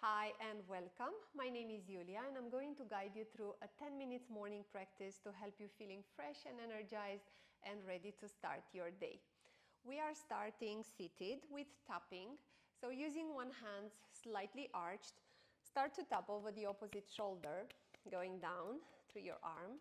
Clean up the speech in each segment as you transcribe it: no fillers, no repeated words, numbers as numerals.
Hi and welcome. My name is Iulia and I'm going to guide you through a 10 minutes morning practice to help you feeling fresh and energized and ready to start your day. We are starting seated with tapping. So using one hand slightly arched, start to tap over the opposite shoulder, going down through your arm,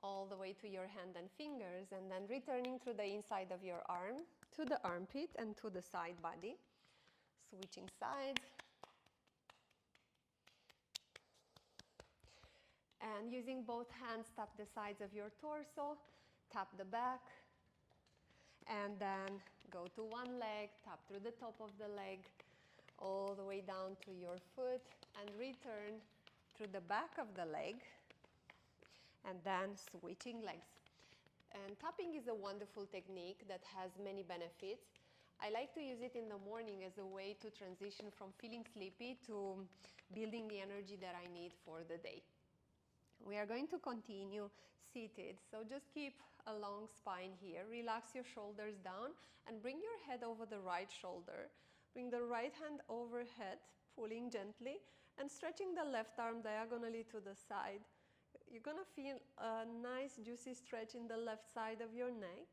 all the way to your hand and fingers, and then returning through the inside of your arm to the armpit and to the side body. Switching sides. And using both hands, tap the sides of your torso, tap the back, and then go to one leg, tap through the top of the leg, all the way down to your foot, and return through the back of the leg, and then switching legs. And tapping is a wonderful technique that has many benefits. I like to use it in the morning as a way to transition from feeling sleepy to building the energy that I need for the day. We are going to continue seated, so just keep a long spine here. Relax your shoulders down and bring your head over the right shoulder. Bring the right hand overhead, pulling gently and stretching the left arm diagonally to the side. You're going to feel a nice juicy stretch in the left side of your neck.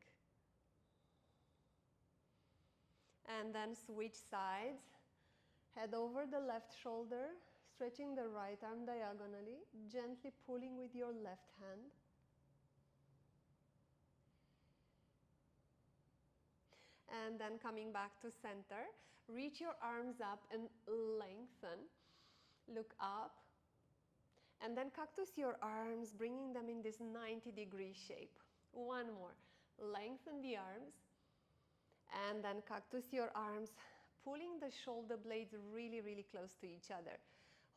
And then switch sides. Head over the left shoulder. Stretching the right arm diagonally, gently pulling with your left hand. And then coming back to center, reach your arms up and lengthen. Look up. And then cactus your arms, bringing them in this 90-degree shape. One more. Lengthen the arms. And then cactus your arms, pulling the shoulder blades really, really close to each other.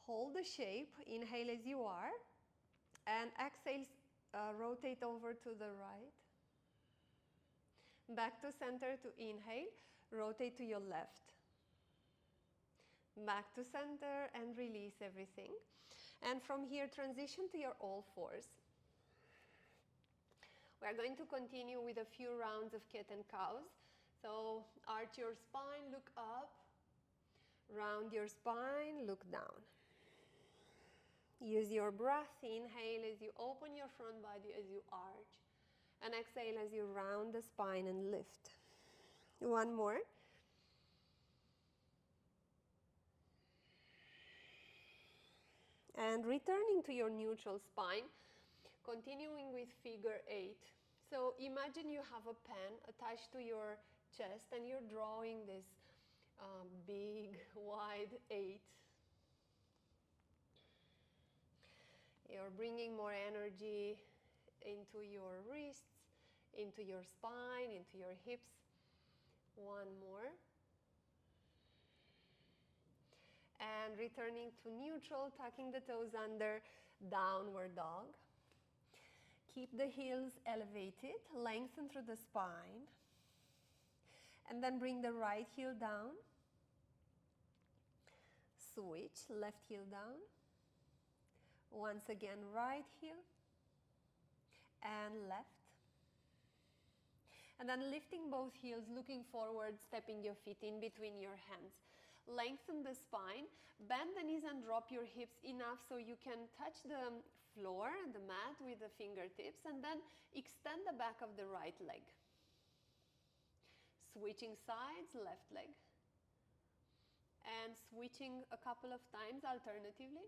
Hold the shape, inhale as you are, and exhale, rotate over to the right. Back to center to inhale, rotate to your left. Back to center and release everything. And from here, transition to your all fours. We are going to continue with a few rounds of cat and cows. So arch your spine, look up. Round your spine, look down. Use your breath, inhale as you open your front body, as you arch, and exhale as you round the spine and lift. One more. And returning to your neutral spine, continuing with figure 8. So imagine you have a pen attached to your chest and you're drawing this big, wide 8. You're bringing more energy into your wrists, into your spine, into your hips. One more. And returning to neutral, tucking the toes under, downward dog. Keep the heels elevated, lengthen through the spine. And then bring the right heel down. Switch, left heel down. Once again, right heel and left. And then lifting both heels, looking forward, stepping your feet in between your hands. Lengthen the spine, bend the knees and drop your hips enough so you can touch the floor and the mat with the fingertips, and then extend the back of the right leg. Switching sides, left leg. And switching a couple of times alternatively.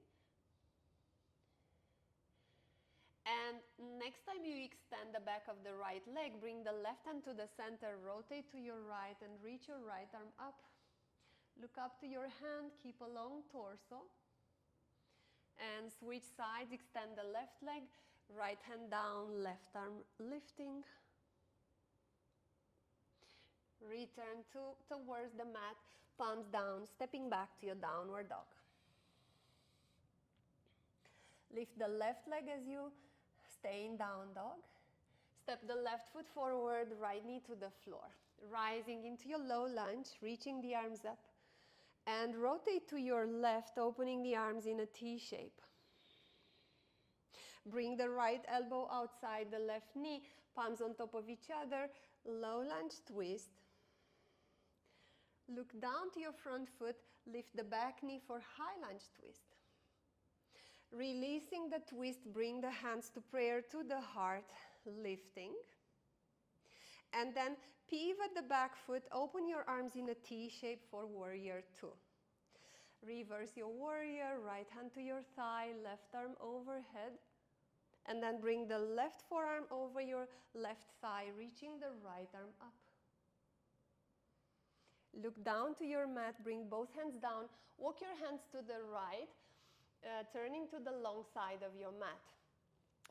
And next time you extend the back of the right leg, bring the left hand to the center, rotate to your right and reach your right arm up. Look up to your hand, keep a long torso. And switch sides, extend the left leg, right hand down, left arm lifting. Return towards the mat, palms down, stepping back to your downward dog. Lift the left leg as you stay in down dog. Step the left foot forward, right knee to the floor. Rising into your low lunge, reaching the arms up. And rotate to your left, opening the arms in a T shape. Bring the right elbow outside the left knee, palms on top of each other, low lunge twist. Look down to your front foot, Lift the back knee for high lunge twist. Releasing the twist, bring the hands to prayer to the heart, lifting. And then pivot the back foot, open your arms in a T shape for warrior two. Reverse your warrior, right hand to your thigh, left arm overhead. And then bring the left forearm over your left thigh, reaching the right arm up. Look down to your mat, bring both hands down, walk your hands to the right, turning to the long side of your mat.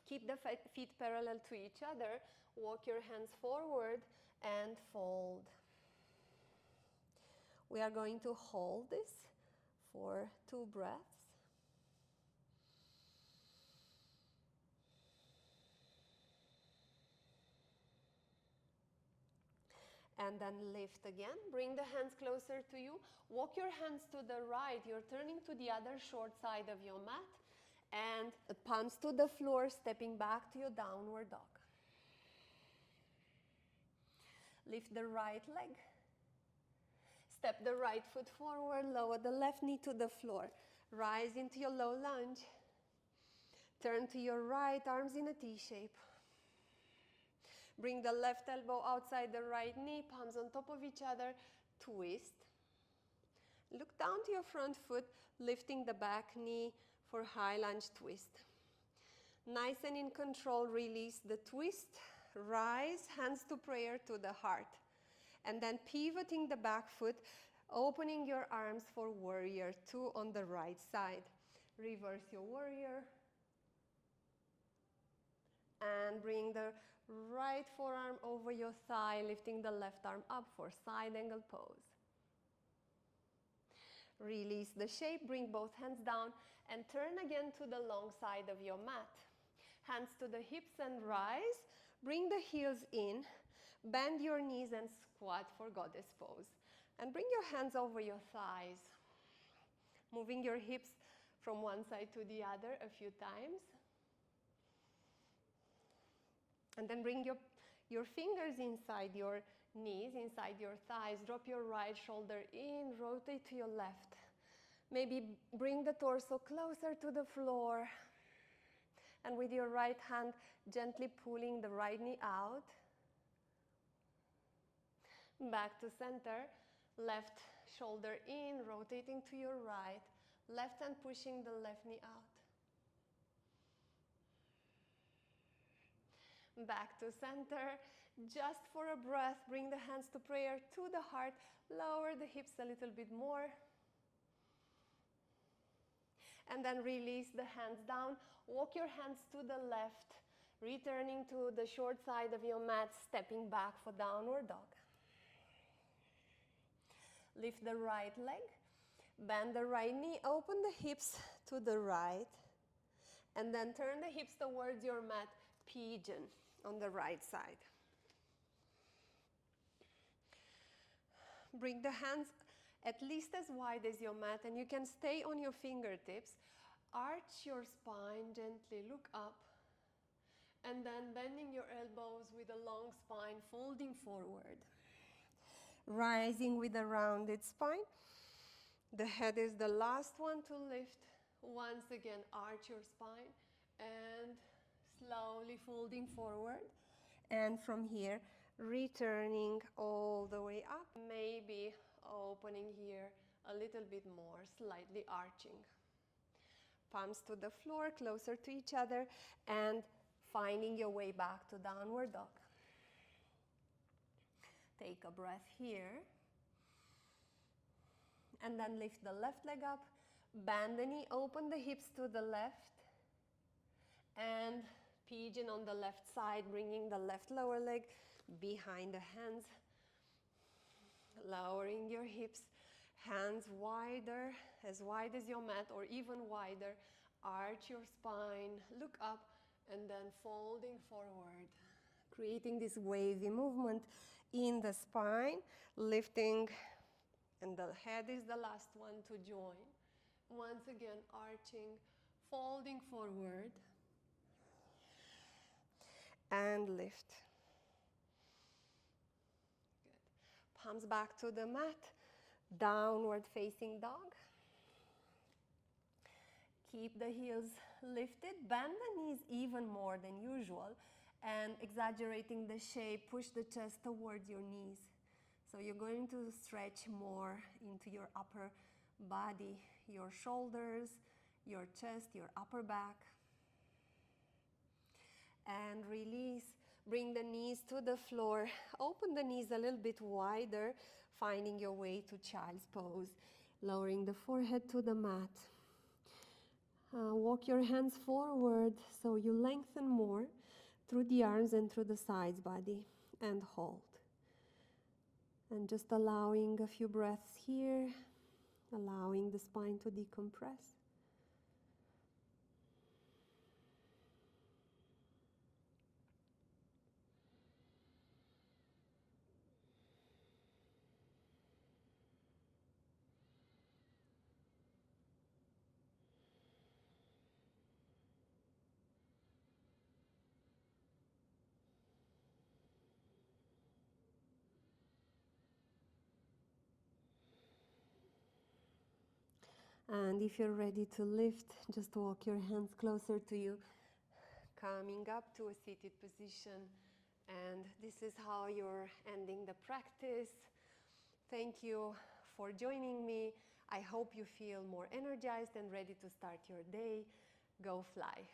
Keep the feet parallel to each other, walk your hands forward and fold. We are going to hold this for 2 breaths. And then lift again. Bring the hands closer to you. Walk your hands to the right. You're turning to the other short side of your mat. And palms to the floor, stepping back to your downward dog. Lift the right leg. Step the right foot forward. Lower the left knee to the floor. Rise into your low lunge. Turn to your right, arms in a T shape. Bring the left elbow outside the right knee, palms on top of each other, twist. Look down to your front foot, lifting the back knee for high lunge twist. Nice and in control, release the twist, rise, hands to prayer to the heart. And then pivoting the back foot, opening your arms for warrior two on the right side. Reverse your warrior. And bring the right forearm over your thigh, lifting the left arm up for side angle pose. Release the shape, bring both hands down and turn again to the long side of your mat. Hands to the hips and rise. Bring the heels in, bend your knees and squat for goddess pose. And bring your hands over your thighs. Moving your hips from one side to the other a few times. And then bring your fingers inside your knees, inside your thighs. Drop your right shoulder in, rotate to your left. Maybe bring the torso closer to the floor. And with your right hand, gently pulling the right knee out. Back to center. Left shoulder in, rotating to your right. Left hand pushing the left knee out. Back to center, just for a breath, bring the hands to prayer to the heart, lower the hips a little bit more. And then release the hands down, walk your hands to the left, returning to the short side of your mat, stepping back for downward dog. Lift the right leg, bend the right knee, open the hips to the right, and then turn the hips towards your mat, pigeon. On the right side. Bring the hands at least as wide as your mat, and you can stay on your fingertips. Arch your spine gently, look up, and then bending your elbows with a long spine, folding forward. Rising with a rounded spine. The head is the last one to lift. Once again, arch your spine and slowly folding forward, and from here returning all the way up, maybe opening here a little bit more, slightly arching. Palms to the floor, closer to each other, and finding your way back to downward dog. Take a breath here, and then lift the left leg up, bend the knee, open the hips to the left, and pigeon on the left side, bringing the left lower leg behind the hands. Lowering your hips, hands wider, as wide as your mat or even wider. Arch your spine, look up, and then folding forward. Creating this wavy movement in the spine, lifting, and the head is the last one to join. Once again, arching, folding forward. And lift. Good. Palms back to the mat. Downward facing dog. Keep the heels lifted, bend the knees even more than usual, and exaggerating the shape, push the chest towards your knees. So you're going to stretch more into your upper body, your shoulders, your chest, your upper back. And release. Bring the knees to the floor. Open the knees a little bit wider, finding your way to child's pose. Lowering the forehead to the mat. Walk your hands forward so you lengthen more through the arms and through the sides body. And hold. And just allowing a few breaths here, allowing the spine to decompress. And if you're ready to lift, just walk your hands closer to you, coming up to a seated position. And this is how you're ending the practice. Thank you for joining me. I hope you feel more energized and ready to start your day. Go fly.